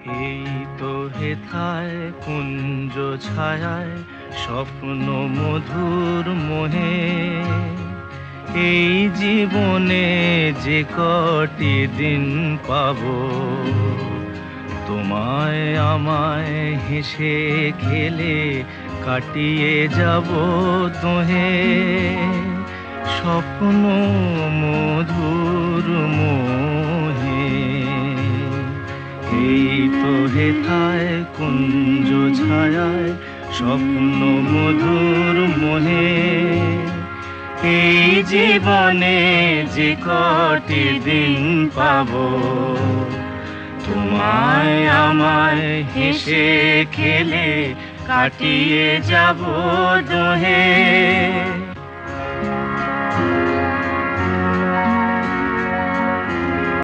এই তো হেথায় কুঞ্জ ছায়ায় স্বপ্ন মধুর মোহে, এই জীবনে যে কটি দিন পাবো, তোমায় আমায় হেসে খেলে কাটিয়ে যাব তোহে। স্বপ্ন মধুর মোহে, এই তো হেথায় কুঞ্জ ছায়ায় স্বপ্ন মধুর মোহে, এই জীবনে যে কটি দিন পাবো, তোমায় আমায় হেসে খেলে কাটিয়ে যাব দোহে।